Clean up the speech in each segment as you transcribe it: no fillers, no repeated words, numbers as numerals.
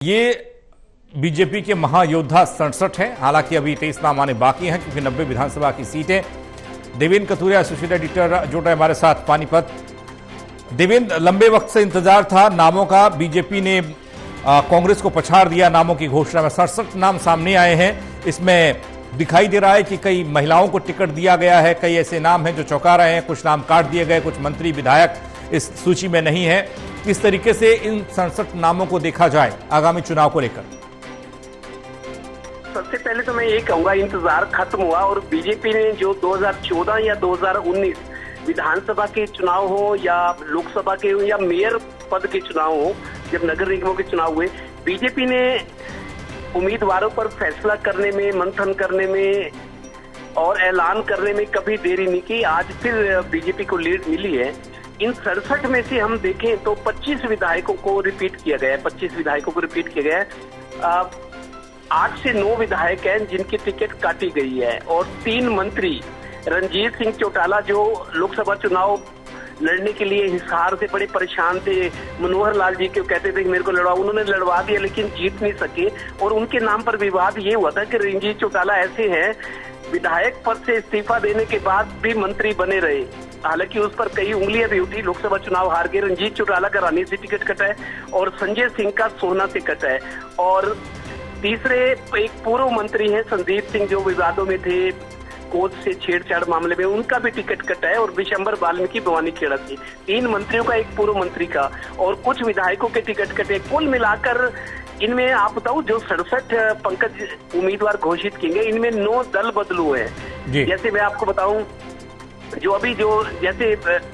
ये बीजेपी के महायोद्धा 67 हैं। हालांकि अभी 23 नाम आने बाकी हैं क्योंकि 90 विधानसभा की सीटें। देवेंद्र कथुरिया एसोसिएटेड एडिटर जुड़ रहे हमारे साथ पानीपत। देवेंद्र, लंबे वक्त से इंतजार था नामों का। बीजेपी ने कांग्रेस को पछाड़ दिया नामों की घोषणा में। 67 नाम सामने आए हैं। इसमें दिखाई दे रहा है कि कई महिलाओं को टिकट दिया गया है, कई ऐसे नाम हैं जो चौंका रहे हैं, कुछ नाम काट दिए गए, कुछ मंत्री विधायक इस सूची में नहीं है। किस तरीके से इन 67 नामों को देखा जाए आगामी चुनाव को लेकर? सबसे पहले तो मैं ये कहूंगा, इंतजार खत्म हुआ और बीजेपी ने जो 2014 या 2019 विधानसभा के चुनाव हो या लोकसभा के हो या मेयर पद के चुनाव हो, जब नगर निगमों के चुनाव हुए, बीजेपी ने उम्मीदवारों पर फैसला करने में, मंथन करने में और ऐलान करने में कभी देरी नहीं की। आज फिर बीजेपी को लीड मिली है। इन 67 में से हम देखें तो 25 विधायकों को रिपीट किया गया है। 25 विधायकों को रिपीट किया गया है। 8 से 9 विधायक हैं जिनकी टिकट काटी गई है और 3 मंत्री, रणजीत सिंह चौटाला जो लोकसभा चुनाव लड़ने के लिए हिसार से बड़े परेशान थे, मनोहर लाल जी को कहते थे कि मेरे को लड़वाओ, उन्होंने लड़वा दिया लेकिन जीत नहीं सके। और उनके नाम पर विवाद ये हुआ था कि रणजीत चौटाला ऐसे हैं, विधायक पद से इस्तीफा देने के बाद भी मंत्री बने रहे। हालांकि उस पर कई उंगलियां भी उठी। लोकसभा चुनाव हार गए। रणजीत चौटाला का रानी से टिकट कटा है और संजय सिंह का सोहना से कटा है। और तीसरे एक पूर्व मंत्री हैं संदीप सिंह जो विवादों में थे कोच से छेड़छाड़ मामले में, उनका भी टिकट कटा है। और विशंबर वाल्मीकि भवानी खेड़ा से 3 मंत्रियों का, एक पूर्व मंत्री का और कुछ विधायकों के टिकट कटे। कुल मिलाकर इनमें आप बताऊं जो 67 पंकज उम्मीदवार घोषित किए गए, इनमें 9 दल बदलू है। जैसे मैं आपको बताऊं, जो जैसे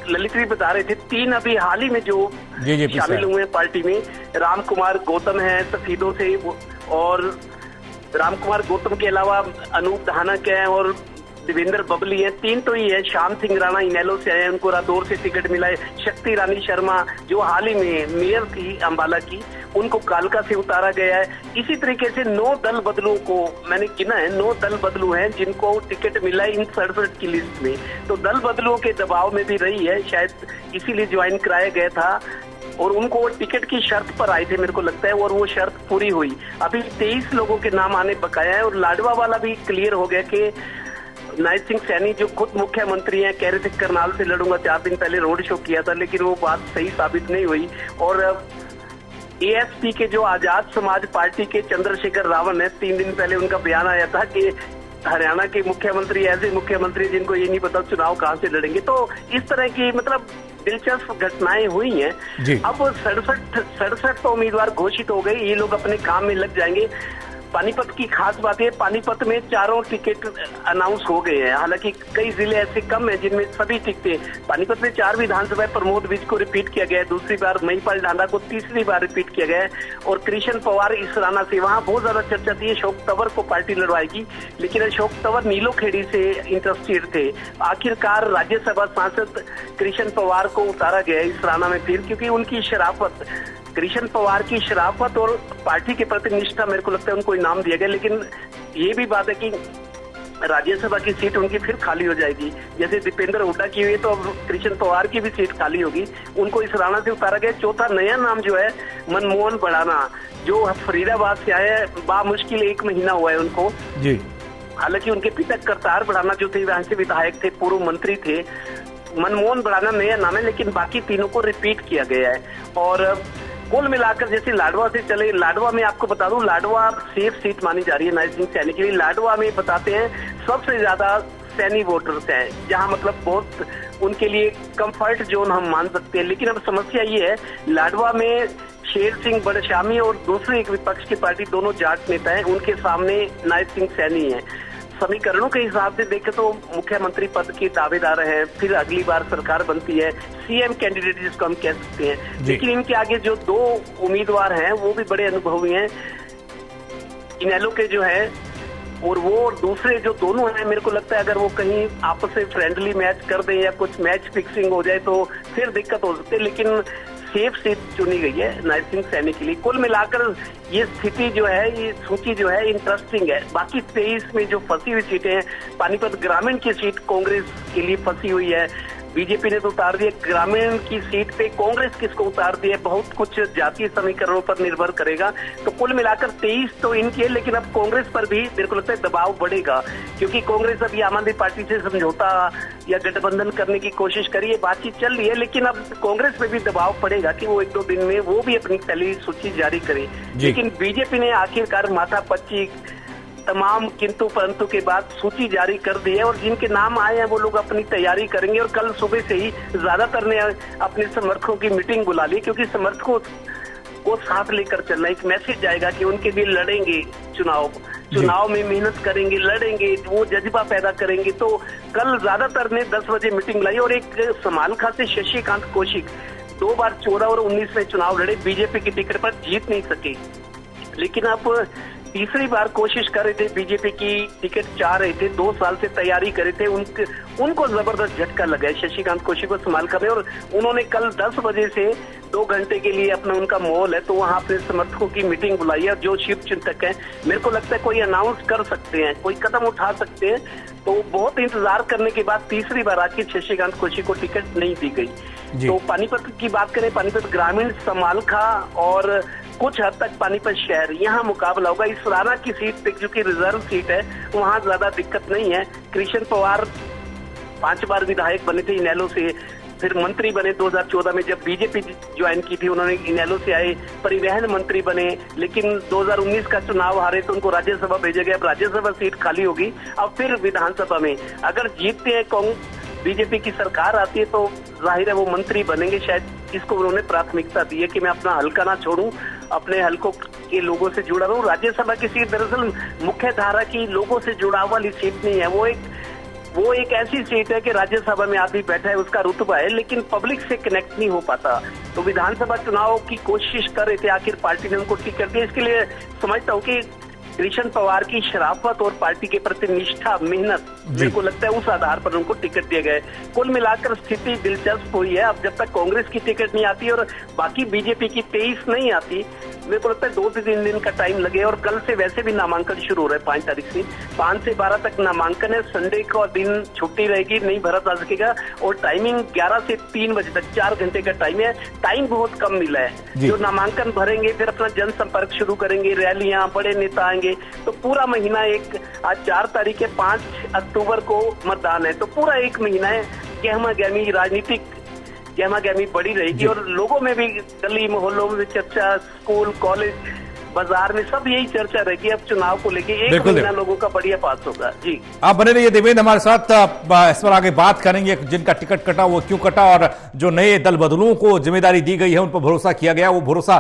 ललित भी बता रहे थे, 3 अभी हाल ही में जो शामिल हुए हैं पार्टी में, राम कुमार गौतम है सफीदों से, और राम कुमार गौतम के अलावा अनूप धानक है और देवेंद्र बबली है। 3 तो ही है। श्याम सिंह राणा इनेलो से आए, उनको रादौर से टिकट मिला है। शक्ति रानी शर्मा जो हाल ही में मेयर थी अंबाला की, उनको कालका से उतारा गया है। इसी तरीके से 9 दल बदलू को मैंने गिना है। 9 दल बदलू हैं जिनको टिकट मिला है इन 67 की लिस्ट में। तो दल बदलुओं के दबाव में भी रही है, शायद इसीलिए ज्वाइन कराया गया था और उनको टिकट की शर्त पर आए थे मेरे को लगता है, और वो शर्त पूरी हुई। अभी 23 लोगों के नाम आने बकाया है और लाडवा वाला भी क्लियर हो गया कि नायब सिंह सैनी जो खुद मुख्यमंत्री हैं, कह रहे थे करनाल से लड़ूंगा, 4 दिन पहले रोड शो किया था, लेकिन वो बात सही साबित नहीं हुई। और एएसपी के जो आजाद समाज पार्टी के चंद्रशेखर रावण है, 3 दिन पहले उनका बयान आया था कि हरियाणा के मुख्यमंत्री ऐसे मुख्यमंत्री जिनको ये नहीं पता चुनाव कहां से लड़ेंगे। तो इस तरह की मतलब दिलचस्प घटनाएं हुई हैं। अब 67 तो उम्मीदवार घोषित हो गए, ये लोग अपने काम में लग जाएंगे। पानीपत की खास बात है, पानीपत में 4 टिकट अनाउंस हो गए हैं। हालांकि कई जिले ऐसे कम हैं जिनमें सभी टिकटें, पानीपत में 4 विधानसभा प्रमोद विज को रिपीट किया गया है, दूसरी बार महिपाल ढांडा को तीसरी बार रिपीट किया गया है, और कृष्ण पवार इसराना से, वहां बहुत ज्यादा चर्चा थी अशोक तंवर को पार्टी लड़वाएगी, लेकिन अशोक तंवर नीलोखेड़ी से इंटरेस्टेड थे। आखिरकार राज्यसभा सांसद कृष्ण पवार को उतारा गया इसराना में फिर, क्योंकि उनकी शराफत, कृष्ण पवार की शराफत और पार्टी के प्रति निष्ठा, मेरे को लगता है उनको इनाम दिया गया। लेकिन ये भी बात है कि राज्यसभा की सीट उनकी फिर खाली हो जाएगी। जैसे दीपेंद्र हुड्डा की हुई तो अब कृष्ण पवार की भी सीट खाली होगी, उनको इस राणा से उतारा गया। चौथा नया नाम जो है मनमोहन बढ़ाना, जो फरीदाबाद से आए, बामुश्किल 1 महीना हुआ है उनको जी। हालांकि उनके पिता करतार बढ़ाना जो थे वहां से विधायक थे, पूर्व मंत्री थे। मनमोहन बढ़ाना नया नाम है, लेकिन बाकी तीनों को रिपीट किया गया है। और कुल मिलाकर जैसे लाडवा से चले, लाडवा में आपको बता दूं, लाडवा सेफ सीट मानी जा रही है नायब सिंह सैनी के लिए। लाडवा में बताते हैं सबसे ज्यादा सैनी वोटर्स हैं, जहां मतलब बहुत उनके लिए कंफर्ट जोन हम मान सकते हैं। लेकिन अब समस्या ये है, लाडवा में शेर सिंह बड़शामी और दूसरी एक विपक्ष की पार्टी, दोनों जाट नेता हैं, उनके सामने नायब सिंह सैनी है। समीकरणों के हिसाब से देखें तो मुख्यमंत्री पद के दावेदार हैं, फिर अगली बार सरकार बनती है, सीएम कैंडिडेट जिसको हम कह सकते हैं। लेकिन इनके आगे जो 2 उम्मीदवार हैं वो भी बड़े अनुभवी हैं, इनेलो के जो है, और वो दूसरे जो दोनों हैं, मेरे को लगता है अगर वो कहीं आपस में फ्रेंडली मैच कर दें या कुछ मैच फिक्सिंग हो जाए तो फिर दिक्कत हो सकती है। लेकिन सेफ सीट चुनी गई है नायब सिंह सैनी के लिए। कुल मिलाकर ये स्थिति जो है, ये सूची जो है इंटरेस्टिंग है। बाकी 23 में जो फंसी हुई सीटें हैं, पानीपत ग्रामीण की सीट कांग्रेस के लिए फंसी हुई है, बीजेपी ने तो उतार दिया, ग्रामीण की सीट पे कांग्रेस किसको उतार दिया, बहुत कुछ जातीय समीकरणों पर निर्भर करेगा। तो कुल मिलाकर 23 तो इनकी है, लेकिन अब कांग्रेस पर भी मेरे को लगता है दबाव बढ़ेगा, क्योंकि कांग्रेस अभी आम आदमी पार्टी से समझौता या गठबंधन करने की कोशिश करी है, बातचीत चल रही है, लेकिन अब कांग्रेस पे भी दबाव पड़ेगा कि वो 1-2 दिन में वो भी अपनी पहली सूची जारी करे। लेकिन बीजेपी ने आखिरकार माथापच्ची तमाम किंतु परंतु के बाद सूची जारी कर दी है, और जिनके नाम आए हैं वो लोग अपनी तैयारी करेंगे। और कल सुबह से ही ज्यादातर ने अपने समर्थकों की मीटिंग बुला ली, क्योंकि समर्थकों को साथ लेकर चलना, एक मैसेज जाएगा कि उनके लिए लड़ेंगे, चुनाव में मेहनत करेंगे, लड़ेंगे, वो जज्बा पैदा करेंगे। तो कल ज्यादातर ने 10 बजे मीटिंग लाई, और एक समालखा से शशिकांत कौशिक 2 बार 14 और 19 में चुनाव लड़े, बीजेपी की टिकट पर जीत नहीं सके, लेकिन अब तीसरी बार कोशिश कर रहे थे, बीजेपी की टिकट चाह रहे थे, 2 साल से तैयारी कर रहे थे, उनको जबरदस्त झटका लगा है शशिकांत कौशिक को समालखा में, और उन्होंने कल 10 बजे से 2 घंटे के लिए अपना उनका मॉल है तो वहां अपने समर्थकों की मीटिंग बुलाई है। जो शिव चिंतक है, मेरे को लगता है कोई अनाउंस कर सकते हैं, कोई कदम उठा सकते हैं। तो बहुत इंतजार करने के बाद तीसरी बार आखिर शशिकांत कौशिक को टिकट नहीं दी गई। तो पानीपत की बात करें, पानीपत ग्रामीण, समालखा और कुछ हद तक पानीपत शहर, यहाँ मुकाबला होगा। इस राना की सीट पे जो कि रिजर्व सीट है, वहाँ ज्यादा दिक्कत नहीं है। कृष्ण पवार 5 बार विधायक बने थे इनेलो से, फिर मंत्री बने 2014 में, जब बीजेपी ज्वाइन की थी उन्होंने इनेलो से आए, परिवहन मंत्री बने, लेकिन 2019 का चुनाव हारे तो उनको राज्यसभा भेजा गया। अब राज्यसभा सीट खाली होगी, अब फिर विधानसभा में अगर जीतते हैं बीजेपी की सरकार आती है तो जाहिर है वो मंत्री बनेंगे। शायद इसको उन्होंने प्राथमिकता दी है कि मैं अपना हल्का ना छोड़ूं, अपने हल्कों के लोगों से जुड़ा रहूं। राज्यसभा की सीट दरअसल मुख्य धारा की लोगों से जुड़ाव वाली सीट नहीं है, वो एक ऐसी सीट है कि राज्यसभा में आदमी बैठा है, उसका रुतबा है, लेकिन पब्लिक से कनेक्ट नहीं हो पाता। तो विधानसभा चुनाव की कोशिश कर रहे थे, आखिर पार्टी ने उनको टिकट दिया। इसके लिए समझता हूँ कि कृष्ण पवार की शराफत और पार्टी के प्रति निष्ठा, मेहनत, मेरे को लगता है उस आधार पर उनको टिकट दिया गया। कुल मिलाकर स्थिति दिलचस्प हुई है। अब जब तक कांग्रेस की टिकट नहीं आती और बाकी बीजेपी की 23 नहीं आती, मेरे को लगता है 2 से 3 दिन का टाइम लगे। और कल से वैसे भी नामांकन शुरू हो रहा है, 5 तारीख से 5 से 12 तक नामांकन है। संडे को दिन छुट्टी रहेगी, नहीं भरा जा सकेगा, और टाइमिंग 11 से 3 बजे तक 4 घंटे का टाइम है। टाइम बहुत कम मिला है। जो नामांकन भरेंगे फिर अपना जनसंपर्क शुरू करेंगे, रैलियां, बड़े नेता आएंगे, तो पूरा महीना आज 4 तारीख है, 5 अक्टूबर को मतदान है, तो पूरा 1 महीना है। गहमा गहमी राजनीतिक गहमा गहमी बड़ी रहेगी, और लोगों में भी गली मोहल्लों में चर्चा, स्कूल, कॉलेज, बाजार में सब यही चर्चा रहेगी। अब चुनाव को लेके 1 महीना लोगों का बढ़िया पास होगा। जी, आप बने रहिए देवेंद्र हमारे साथ, इस पर आगे बात करेंगे। जिनका टिकट कटा वो क्यों कटा, और जो नए दल बदलुओं को जिम्मेदारी दी गई है, उन पर भरोसा किया गया, वो भरोसा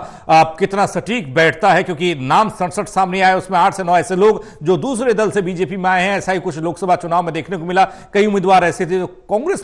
कितना सटीक बैठता है, क्योंकि नाम 67 सामने आए, उसमें 8 से 9 ऐसे लोग जो दूसरे दल से बीजेपी में आए हैं। ऐसा ही कुछ लोकसभा चुनाव में देखने को मिला। कई उम्मीदवार ऐसे थे जो कांग्रेस